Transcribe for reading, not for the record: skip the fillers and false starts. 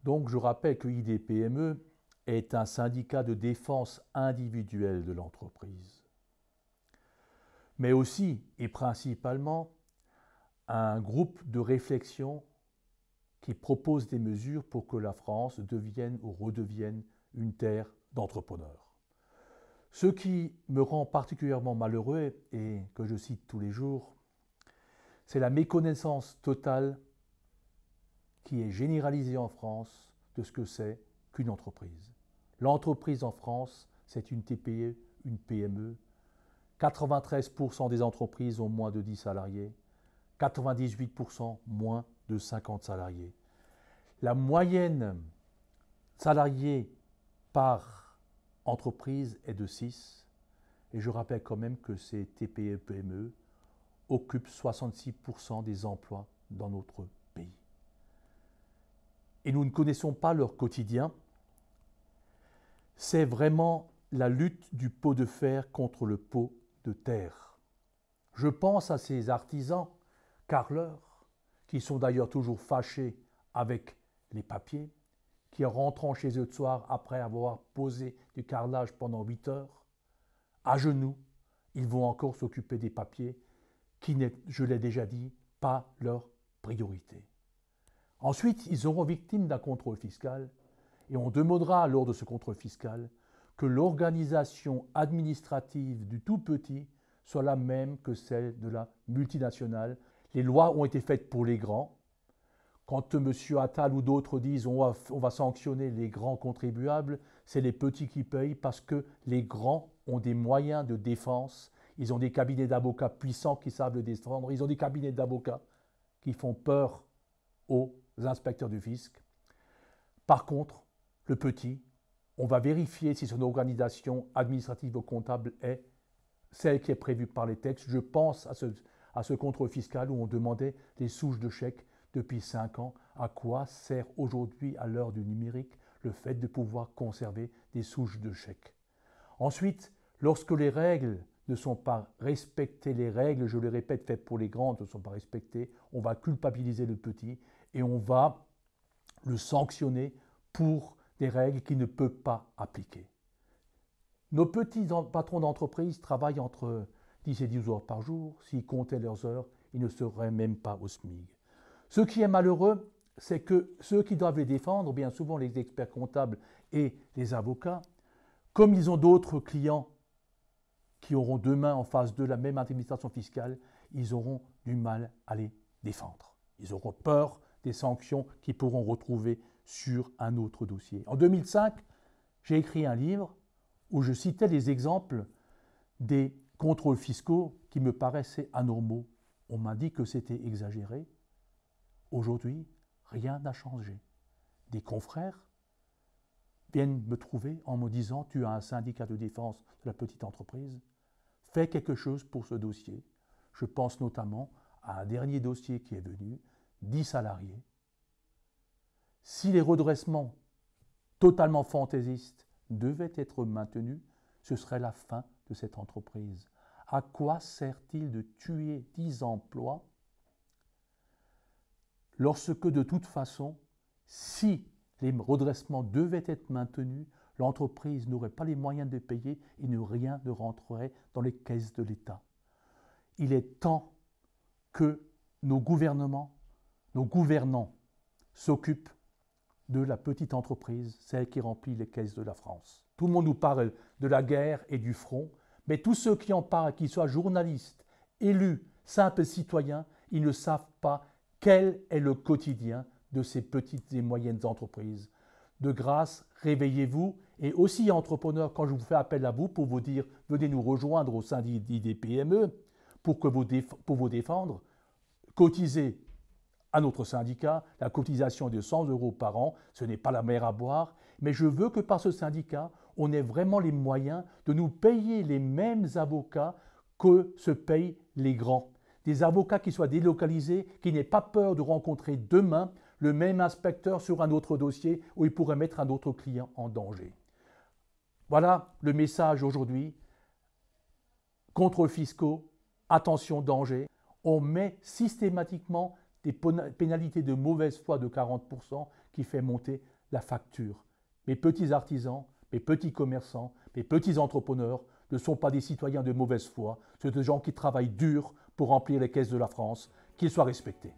Donc je rappelle que IDPME est un syndicat de défense individuelle de l'entreprise, mais aussi et principalement un groupe de réflexion qui propose des mesures pour que la France devienne ou redevienne une terre d'entrepreneurs. Ce qui me rend particulièrement malheureux et que je cite tous les jours, c'est la méconnaissance totale qui est généralisée en France de ce que c'est qu'une entreprise. L'entreprise en France, c'est une TPE, une PME. 93% des entreprises ont moins de 10 salariés, 98% moins de 50 salariés. La moyenne salariée par entreprise est de 6. Et je rappelle quand même que ces TPE-PME occupent 66% des emplois dans notre pays. Et nous ne connaissons pas leur quotidien. C'est vraiment la lutte du pot de fer contre le pot de terre. Je pense à ces artisans, carreleurs, qui sont d'ailleurs toujours fâchés avec les papiers, qui rentrant chez eux le soir après avoir posé du carrelage pendant 8 heures, à genoux, ils vont encore s'occuper des papiers qui n'est, je l'ai déjà dit, pas leur priorité. Ensuite, ils seront victimes d'un contrôle fiscal et on demandera lors de ce contrôle fiscal que l'organisation administrative du tout petit soit la même que celle de la multinationale. Les lois ont été faites pour les grands. Quand M. Attal ou d'autres disent on va sanctionner les grands contribuables, c'est les petits qui payent parce que les grands ont des moyens de défense. Ils ont des cabinets d'avocats puissants qui savent le défendre. Ils ont des cabinets d'avocats qui font peur aux inspecteurs du fisc. Par contre, le petit, on va vérifier si son organisation administrative ou comptable est celle qui est prévue par les textes. Je pense à ce contrôle fiscal où on demandait les souches de chèques depuis 5 ans. À quoi sert aujourd'hui, à l'heure du numérique, le fait de pouvoir conserver des souches de chèques? Ensuite, lorsque les règles ne sont pas respectées, les règles, je le répète, faites pour les grands ne sont pas respectées, on va culpabiliser le petit et on va le sanctionner pour des règles qu'il ne peut pas appliquer. Nos petits patrons d'entreprise travaillent entre 10 et 12 heures par jour. S'ils comptaient leurs heures, ils ne seraient même pas au SMIC. Ce qui est malheureux, c'est que ceux qui doivent les défendre, bien souvent les experts comptables et les avocats, comme ils ont d'autres clients qui auront demain en face d'eux la même administration fiscale, ils auront du mal à les défendre. Ils auront peur des sanctions qu'ils pourront retrouver sur un autre dossier. En 2005, j'ai écrit un livre où je citais les exemples des contrôles fiscaux qui me paraissaient anormaux. On m'a dit que c'était exagéré. Aujourd'hui, rien n'a changé. Des confrères viennent me trouver en me disant « Tu as un syndicat de défense de la petite entreprise, fais quelque chose pour ce dossier. » Je pense notamment à un dernier dossier qui est venu, 10 salariés. Si les redressements totalement fantaisistes devaient être maintenus, ce serait la fin de cette entreprise. À quoi sert-il de tuer 10 emplois lorsque de toute façon, si les redressements devaient être maintenus, l'entreprise n'aurait pas les moyens de payer et rien ne rentrerait dans les caisses de l'État. Il est temps que nos gouvernements, nos gouvernants s'occupent de la petite entreprise, celle qui remplit les caisses de la France. Tout le monde nous parle de la guerre et du front, mais tous ceux qui en parlent, qu'ils soient journalistes, élus, simples citoyens, ils ne savent pas quel est le quotidien de ces petites et moyennes entreprises. De grâce, réveillez-vous et aussi entrepreneurs, quand je vous fais appel à vous pour vous dire venez nous rejoindre au sein d'IDPME pour vous défendre, cotisez à notre syndicat, la cotisation est de 100 € par an, ce n'est pas la mer à boire, mais je veux que par ce syndicat, on ait vraiment les moyens de nous payer les mêmes avocats que se payent les grands. Des avocats qui soient délocalisés, qui n'aient pas peur de rencontrer demain le même inspecteur sur un autre dossier où il pourrait mettre un autre client en danger. Voilà le message aujourd'hui. Contrôles fiscaux, attention, danger. On met systématiquement des pénalités de mauvaise foi de 40% qui fait monter la facture. Mes petits artisans, mes petits commerçants, mes petits entrepreneurs ne sont pas des citoyens de mauvaise foi, ce sont des gens qui travaillent dur pour remplir les caisses de la France, qu'ils soient respectés.